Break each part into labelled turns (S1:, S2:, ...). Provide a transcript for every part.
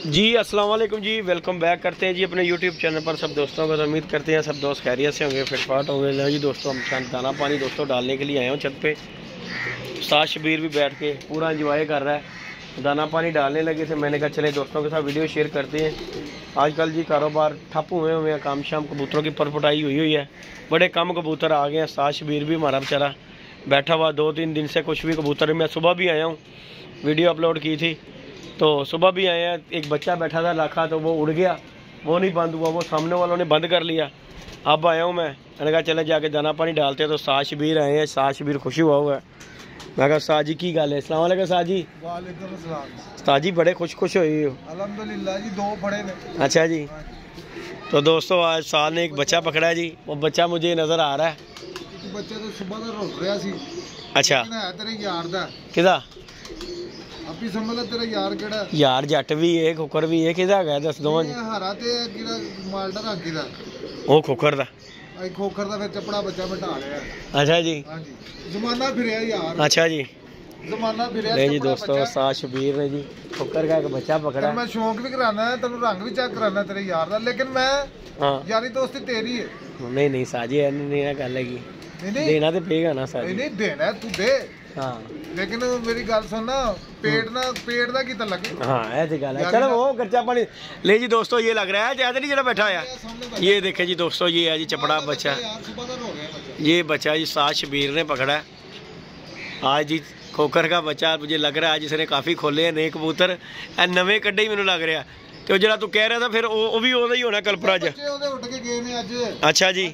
S1: जी अस्सलाम वालेकुम जी, welcome back करते हैं जी अपने यूट्यूब चैनल पर सब दोस्तों को। तो उम्मीद करते हैं सब दोस्त खैरियत से होंगे, फिटफाट होंगे जी। दोस्तों हम दाना पानी दोस्तों डालने के लिए आए हूँ छत पे। उस्ताद शबीर भी बैठ के पूरा इंजॉय कर रहा है, दाना पानी डालने लगे थे। मैंने कहा चले दोस्तों के साथ वीडियो शेयर करते हैं। आजकल जी कारोबार ठप हुए हैं, काम शाम कबूतरों की परपटाई हुई है, बड़े कम कबूतर आ गए हैं। उस्ताद शबीर भी हमारा बेचारा बैठा हुआ 2-3 दिन से कुछ भी कबूतर। मैं सुबह भी आया हूँ, वीडियो अपलोड की थी तो सुबह भी आए हैं। एक बच्चा बैठा था लाखा, तो वो उड़ गया, वो नहीं बंद हुआ, वो सामने वालों ने बंद कर लिया। अब आया हूँ मैंने कहा चले जाके दाना पानी डालते हैं। तो उस्ताद शबीर आए हैं, उस्ताद शबीर खुशी हुआ है। मैं कहा उस्ताद जी की गल है? अस्सलाम वालेकुम उस्ताद जी।
S2: वालेकुम अस्सलाम।
S1: उस्ताद जी बड़े खुश हुई हो?
S2: अल्हम्दुलिल्लाह जी, 2 बड़े ने।
S1: अच्छा जी। तो दोस्तों आज साल ने एक बच्चा पकड़ा है जी। वो बच्चा मुझे नज़र आ रहा है।
S2: बच्चा तो सुबह का रोक रहा सी।
S1: अच्छा,
S2: है तेरे यार दा
S1: किदा?
S2: अपनी समझ ले, तेरा यार केड़ा?
S1: यार जट भी है, कुकर भी है, किदा है दस दो?
S2: हरा ते किड़ा मालडा रंग दा?
S1: वो कुकर दा।
S2: आई खोखर दा फिर चपड़ा बच्चा बिठा लिया।
S1: अच्छा जी।
S2: हां जी, जमाना फिरया यार।
S1: अच्छा जी,
S2: जमाना फिरया।
S1: नहीं जी दोस्तों, उस्ताद शबीर ने जी कुकर का एक बच्चा पकड़ा।
S2: मैं शौक भी कराना है, तेन रंग भी चेक कराना तेरे यार दा, लेकिन मैं
S1: हाँ
S2: यारी दोस्ती तेरी है।
S1: नहीं साजी है, नहीं ना गल हैगी, देना तो पेगा ना साजी।
S2: नहीं देना तू दे। हाँ, लेकिन मेरी गल सुन ना, पेट दा की लगे। हाँ
S1: ऐसी गल है। चलो वो खर्चा पानी ले जी दोस्तों। ये लग रहा है ज्यादा नहीं जरा बैठा है। ये देखे जी दोस्तों, ये है जी चपड़ा बच्चा। ये बच्चा जी उस्ताद शबीर ने पकड़ा है आज जी, खोकर का बच्चा। मुझे लग रहा है आज इसने काफ़ी खोले हैं नए कबूतर, नवे कड्डे ही मैंने लग रहा। तो जो तू कह रहा था फिर वो भी ओदा ही होना कल्परा ज। अच्छा जी,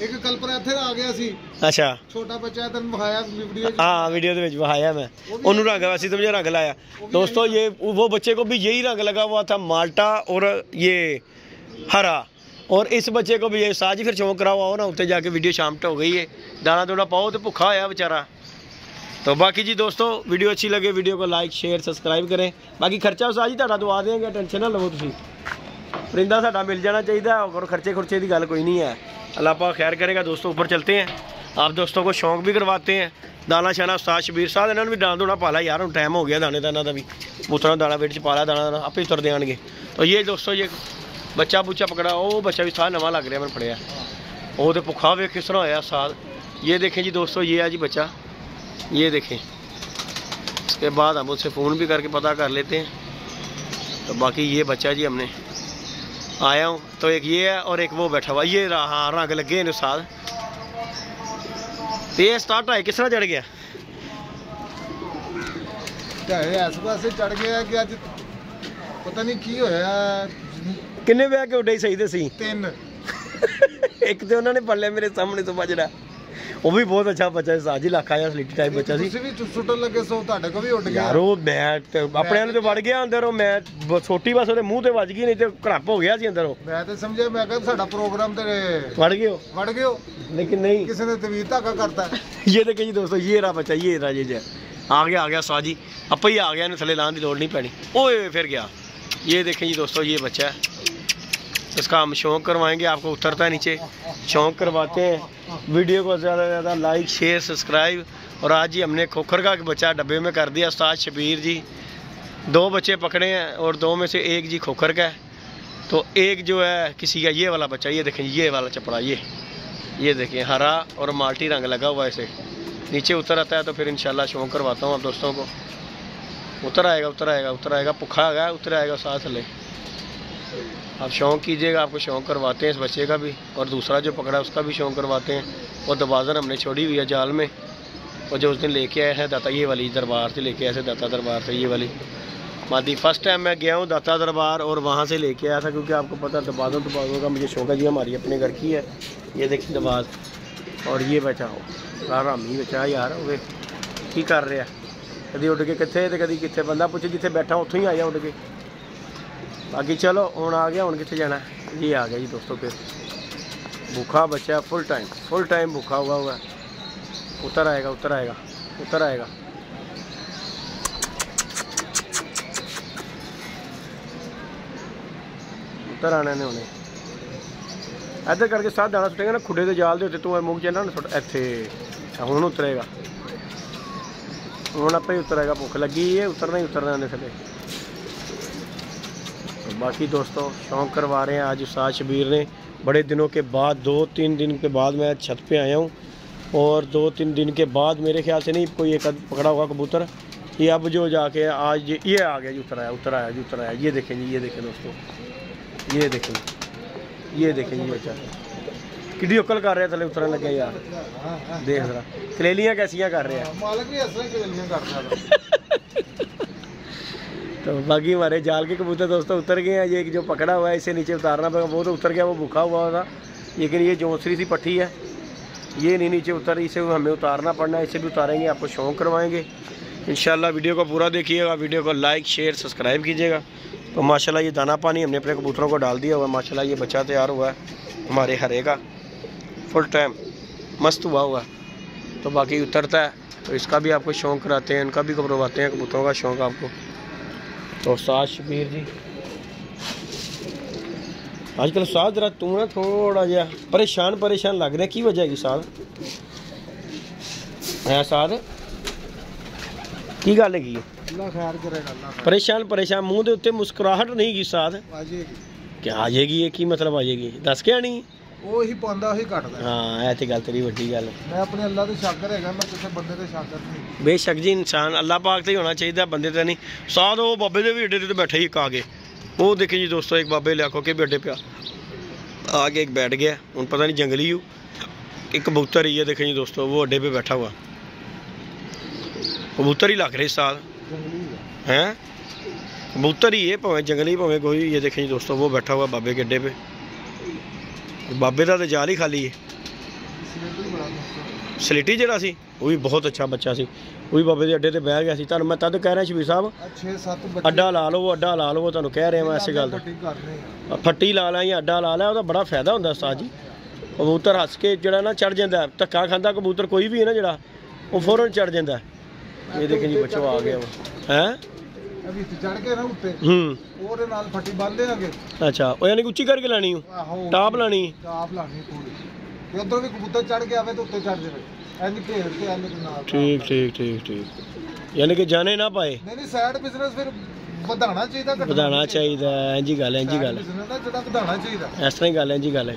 S1: एक कल्परा इत्थे आ गया सी। अच्छा, छोटा बच्चा तैਨੂੰ ਵਿਖਾਇਆ वीडियो। हाँ वीडियो ਦੇ ਵਿੱਚ ਵਿਖਾਇਆ मैं। ਉਹਨੂੰ रंग वैसे तो मुझे रंग लाया। दोस्तों ये वो बच्चे को भी यही रंग लगा हुआ था, माल्टा और ये हरा। और इस बच्चे को भी ये साजी फिर चौंक रहा हुआ ना, उत्ते जाके वीडियो शाम हो गई है। दाना थोड़ा पाओ तो भुखा होया बेचारा। तो बाकी जी दोस्तों वीडियो अच्छी लगे वीडियो को लाइक शेयर सब्सक्राइब करें। बाकी खर्चा उस्ताद जी तुहाडा दवा देंगे, टेंशन ना लवो तुसीं। परिंदा साडा मिल जाना चाहिए और खर्चे खुर्चे की गल कोई नहीं है। अल्लाह पाक खैर करेगा। दोस्तों ऊपर चलते हैं, आप दोस्तों को शौक भी करवाते हैं। दाना शाना उस्ताद शबीर साहब इन्होंने भी दाना दूना पाला यार, हम टाइम हो गया दाने दाना का भी। कबूतरों दाना वेट च पाला, दाना आप ही तुर देंगे। तो ये दोस्तों ये बच्चा बुच्चा पकड़ा, वो बच्चा भी साथ नवा लग रहा मैंने फड़िया। वो तो भुखा वे किस तरह होया साल। ये देखें जी दोस्तों, ये है जी बच्चा, ये देखें। इसके बाद हम उससे फ़ोन भी करके पता कर लेते हैं। तो बाकी ये बच्चा जी हमने आया हूँ, तो एक ये है और एक वो बैठा हुआ। ये हाँ रंग लगे हैं साल। तो ये स्टार्ट है किस तरह चढ़ गया?
S2: इस पासे चढ़ गया कि अज पता नहीं की होया।
S1: किन्ने बह के उड़े सही सी?
S2: 3।
S1: एक तो उन्होंने पढ़ लिया मेरे सामने तो बजड़ा। वो भी बहुत अच्छा बच्चा है, साजी लाखा या स्लिटी टाइप बच्चा सी।
S2: ਤੁਸੀਂ ਵੀ ਸੁੱਟਣ ਲੱਗੇ ਸੋ ਤੁਹਾਡੇ ਕੋ ਵੀ ਉੱਡ ਗਿਆ
S1: यार। वो मैं अपने वाले तो वड़ गया अंदर, वो मैं छोटी बस ਉਹਦੇ ਮੂੰਹ ਤੇ ਵੱਜ ਗਈ, नहीं तो ਘੜਪ ਹੋ ਗਿਆ ਸੀ ਅੰਦਰ। ਉਹ
S2: ਮੈਂ ਤੇ ਸਮਝਿਆ, ਮੈਂ ਕਿਹਾ ਸਾਡਾ ਪ੍ਰੋਗਰਾਮ ਤੇ
S1: ਵੜ ਗਏ
S2: ਹੋ,
S1: लेकिन नहीं,
S2: किसी ने तवीर धागा करता है।
S1: ये देखिए जी दोस्तों, ये रहा बच्चा, ये रहा ये आ गया साजी आप ही आ गया, इन्हें थले लाने की लोड़ नहीं पैनी। ओए फिर गया। ये देखें जी दोस्तों, ये बच्चा है, इसका हम शौक करवाएंगे। आपको उतरता है नीचे, शौक करवाते हैं। वीडियो को ज़्यादा से ज़्यादा लाइक शेयर सब्सक्राइब। और आज ही हमने खोखर का बच्चा डब्बे में कर दिया। उस्ताद शबीर जी 2 बच्चे पकड़े हैं और 2 में से एक जी खोखर का है, तो एक जो है किसी का ये वाला बच्चा। ये देखें ये वाला चपड़ा, ये देखें हरा और माल्टी रंग लगा हुआ है। इसे नीचे उतर आता है तो फिर इंशाल्लाह शौक करवाता हूँ आप दोस्तों को। उतर आएगा भुखा है, उतर आएगा साथ ले। आप शौक कीजिएगा, आपको शौक करवाते हैं इस बच्चे का भी। और दूसरा जो पकड़ा उसका भी शौक करवाते हैं। वो दबाजन हमने छोड़ी हुई है जाल में, और जो उस दिन लेके आए हैं दाता, ये वाली दरबार से लेके आए थे, दाता दरबार से। ये वाली मादी फर्स्ट टाइम मैं गया हूँ दाता दरबार और वहाँ से लेके आया था, क्योंकि आपको पता है दबाजों का मुझे शौक है जी। हमारी अपने घर की है। ये देखिए दबाज। और ये बचा हो रामी बचा यार, वे की कर रहा, कभी उड़ के कितने तो कभी कितने। बंदा पूछे जिथे बैठा उत्थों ही आया उड़ के। बाकी चलो हूँ आ गया, हूँ कितने जाना है। ये आ गया जी दोस्तों, फिर भूखा बच्चा फुल टाइम भूखा हुआ है। उतर आएगा उतर आने ने उन्हें इधर करके साथ दाना सुटेगा ना खुडे के जाल के तू मुँह च ना इतने। हूँ उतरेगा, हूँ आप ही उतरेगा। भुख लगी है, उतरना ही उतरना थले। तो बाकी दोस्तों शौक़ करवा रहे हैं आज उस्ताद शबीर ने, बड़े दिनों के बाद 2-3 दिन के बाद मैं छत पे आया हूँ, और 2-3 दिन के बाद मेरे ख्याल से नहीं कोई एक पकड़ा हुआ कबूतर, ये अब जो जाके आज ये आ गया जी, उतर आया। ये देखें जी, ये देखें दोस्तों, ये देखें जी बच्चा किड्डी अकल कर रहे थले उतरन लगे यार, देख जरा कलेलियाँ कैसियाँ कर रहे हैं। तो बाकी हमारे जाल के कबूतर दोस्तों उतर गए हैं। ये जो पकड़ा हुआ है इसे नीचे उतारना पड़ेगा, वो तो उतर गया, वो भूखा हुआ था, लेकिन ये जोंसरी सी पट्टी है, ये नहीं नीचे उतर, इसे हमें उतारना पड़ना है, इसे भी उतारेंगे, आपको शौक़ करवाएंगे इंशाल्लाह। वीडियो को पूरा देखिएगा, वीडियो को लाइक शेयर सब्सक्राइब कीजिएगा। तो माशाल्लाह ये दाना पानी हमने अपने कबूतरों को डाल दिया हुआ है। माशाल्लाह ये बच्चा तैयार हुआ है हमारे हरे का, फुल टाइम मस्त हुआ। तो बाकी उतरता है तो इसका भी आपको शौक़ कराते हैं, इनका भी करवाते हैं कबूतरों का शौक़ आपको। तो उस्ताद शबीर जी आजकल उस्ताद जरा तू ना थोड़ा जहा परेशान लग रहा है, की वजह है उस्ताद? है उस्ताद की गल है? परेशान मुँह के उत्ते मुस्कुराहट नहीं की उस्ताद? क्या आ जाएगी? ये की मतलब आ जाएगी? दस क्या नहीं
S2: ਉਹੀ ਪਾਉਂਦਾ ਉਹੀ ਕੱਟਦਾ।
S1: हाँ ਇਹ ਤੇ ਗੱਲ तेरी ਵੱਡੀ ਗੱਲ है।
S2: मैं अपने अल्लाह ते शाकर हैगा, मैं किसी बंदे ते शाकर नहीं।
S1: बेशक जी इंसान अल्लाह पाक से ही होना चाहिए, बंदे ते नहीं। साथ वो बाबे दे भी अड्डे ते बैठे ही एक आगे, वो देखे जी दोस्तों, एक बाबे ले आको के भी अड्डे पे आगे एक बैठ गया, उन पता नहीं जंगली हो, एक कबूतर ही है देखे जी दोस्तों, वो अड्डे पे बैठा हुआ कबूतर ही लग रहे साथ हैं, कबूतर ही है भावें जंगली भावें कोई। ये देखें जी दोस्तों वो बैठा हुआ बाबे के अड्डे पे, बाबे का तो जाल ही खाली है। सलेटी जरा सी वो भी बहुत अच्छा बच्चा सी, वो भी बाबे के अड्डे ते बह गया सी। मैं तद कह रहा शबीर साहब अड्डा ला लो, तुहानू कह रहे मैं इस गल फट्टी ला ला या अड्डा ला ला, उसका बड़ा फायदा होंदा उस्ताद जी। कबूतर हस के जरा ना चढ़ जाता, धक्का खांदा कबूतर कोई भी है ना जरा, वो फौरन चढ़ जाता है। ये देखें जी बच्चों आ गया वो है अच्छा, वो यानी उच्ची करके लानी टाप लानी ठीक, यानी कि जाने ना पाए, ਵਧਾਣਾ ਚਾਹੀਦਾ ਹੈ। ਇੰਜੀ ਗੱਲ ਹੈ, ਇਸ ਤਰ੍ਹਾਂ ਹੀ ਗੱਲ ਹੈ, ਇੰਜੀ ਗੱਲ ਹੈ।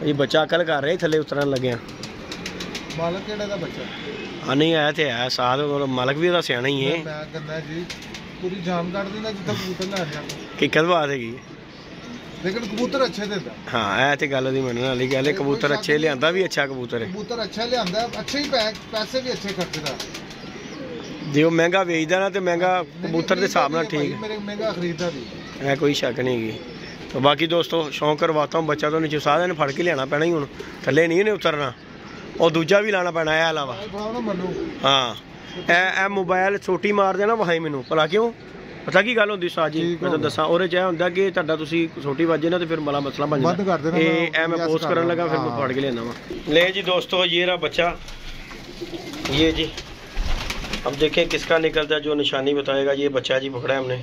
S1: ਇਹ ਬੱਚਾ ਅਕਲ ਕਰ ਰਿਹਾ ਥੱਲੇ ਉਤਰਨ ਲੱਗਿਆ। ਮਾਲਕ ਕਿਹੜਾ ਦਾ ਬੱਚਾ? ਹਾਂ ਨਹੀਂ ਆਇਆ ਤੇ ਹੈ ਸਾਧ, ਮਾਲਕ ਵੀ ਉਹਦਾ ਸਿਆਣਾ ਹੀ ਹੈ। ਮੈਂ ਕਹਿੰਦਾ ਜੀ ਪੂਰੀ ਜਾਨ ਕੱਢ ਦਿੰਦਾ ਜਿੱਦਾਂ ਕਬੂਤਰ ਲੈ ਜਾਂਦਾ। ਕੀ ਕਦਵਾ ਦੇਗੀ लेकिन कबूतर अच्छे देता। हाँ ऐ ते गल दी मनने वाली गल है, कबूतर अच्छे लियांदा भी अच्छा कबूतर है, कबूतर अच्छा लियांदा अच्छे ही पैसे भी अच्छे खर्चदा। जो महंगा बेचदा ना ते महंगा कबूतर के हिसाब नाल ठीक है, महंगा खरीददा भी है, कोई शक नहीं है। तो बाकी दोस्तों शौक करवाता हूँ, बच्चा तो नीचे सारे ने फड़ के लियाना पैना ही, हुण थल्ले नहीं ने उतरना, और दूजा भी लाना पैना है अलावा। हाँ ए मोबाइल छोटी मार देना वहां मैनू भला क्यों पता की गल होंदी साजी, मैं तो दसा और होंदा कि तुहाडा तुसी छोटी वाजे ना तो फिर बड़ा मसला बन जाता है। ए मैं पोस्ट करन लगा फिर मैं फाड़ के लेना वा। ले जी दोस्तों ये रहा बच्चा, ये जी अब देखें किसका निकलता है, जो निशानी बताएगा। ये बच्चा जी पकड़ा है हमने,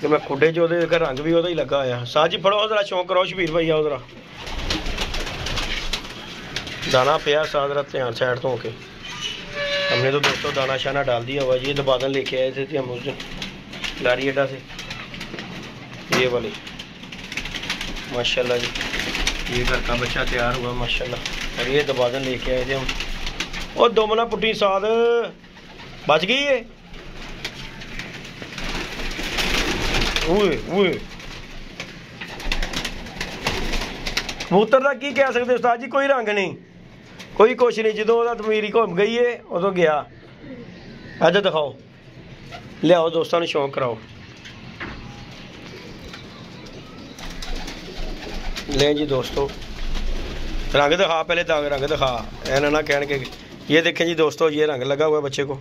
S1: कि मैं खुडे जो रंग भी ही लगा आया। साजी फड़ो जरा, शौक करो शबीर भाई, आओ जरा दाना पिया साथ जरा ध्यान साइड तो होके। हमने तो दोस्तों दाना शाना डाल दिया हुआ। ये दबादन लेके आए थे हम उस दिन लारी अड्डा से, ये वाली माशाल्लाह जी, ये घर का बच्चा तैयार हुआ माशाल्लाह। और ये दबादन लेके आए थे हम, और दोमना पुट्टी साथ बच गई है। ओए कबूतर का की कह सकते उस्ताद जी, कोई रंग नहीं कोई कुछ नहीं, जो तमीरी घूम गई है उदों गया। इधर दिखाओ, लियाओ दोस्तों शौक कराओ। ले जी दोस्तों रंग दिखा, पहले रंग दिखा, ऐना ना कहन के। ये देखें जी दोस्तों ये रंग लगा हुआ है बच्चे को,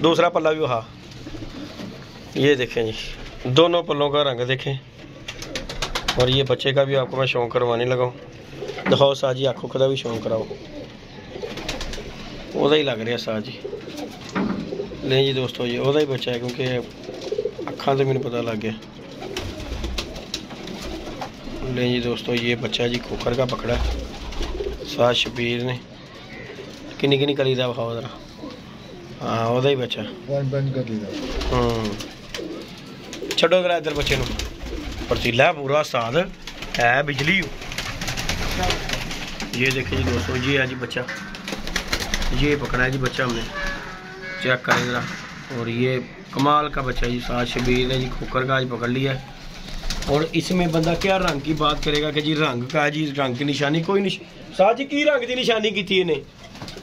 S1: दूसरा पल्ला भी वहा, ये देखें जी दोनों पल्लों का रंग देखें। और ये बच्चे का भी आपको मैं शौक करवाने लगा हूँ। दिखाओ साजी, आँखों का भी शौक कराओ, ਉਹਦਾ ही लग रहा साज जी। नहीं जी दोस्तों ये ਉਹਦਾ ही बच्चा है, क्योंकि अखा तो मैंने पता लग गया। नहीं जी दोस्तों ये बच्चा जी खोखर का पकड़ा है साज शबीर ने। किन्नी किन्नी कली दा विखाओ जरा। हाँ ਉਹਦਾ ही बच्चा छो करा इधर बच्चे परतीला है पूरा साथ है बिजली। ये देखिए जी दोस्तों, ये है जी बच्चा, ये पकड़ा है जी बच्चा हमने, चेक करें ज़रा। और ये कमाल का बच्चा जी, साथ शबीर ने जी खोकर का आज पकड़ लिया है। और इसमें बंदा क्या रंग की बात करेगा कि जी रंग का जी, रंग की निशानी कोई नहीं। साथ जी की रंग की निशानी की थी इन्हें,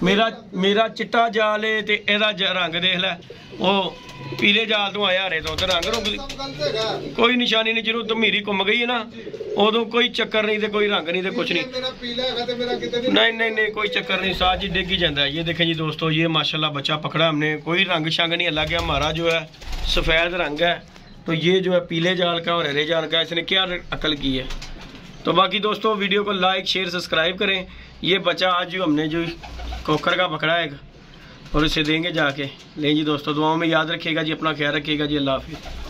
S1: मेरा चिट्टा जाल है तो यदा रंग देख लै, वो पीले जाल तो आया हरे तो रंग रुक कोई निशानी नहीं। जरूर धमीरी घुम गई है ना, उदों कोई चक्कर नहीं तो कोई रंग नहीं तो कुछ नहीं, नहीं कोई चक्कर नहीं। साथ जी डिग ही जाता है। ये देखें जी दोस्तों, ये माशाल्लाह बच्चा पकड़ा हमने, कोई रंग शंग नहीं अलग है। हमारा जो है सफ़ेद रंग है, तो ये जो है पीले जाल का और हरे जाल का, इसने क्या अकल की है। तो बाकी दोस्तों वीडियो को लाइक शेयर सब्सक्राइब करें। ये बच्चा आज जो हमने जो कोकर का पकड़ा है और इसे देंगे जाके। लें जी दोस्तों, दुआओं में याद रखिएगा जी, अपना ख्याल रखिएगा जी। अल्लाह हाफिज़।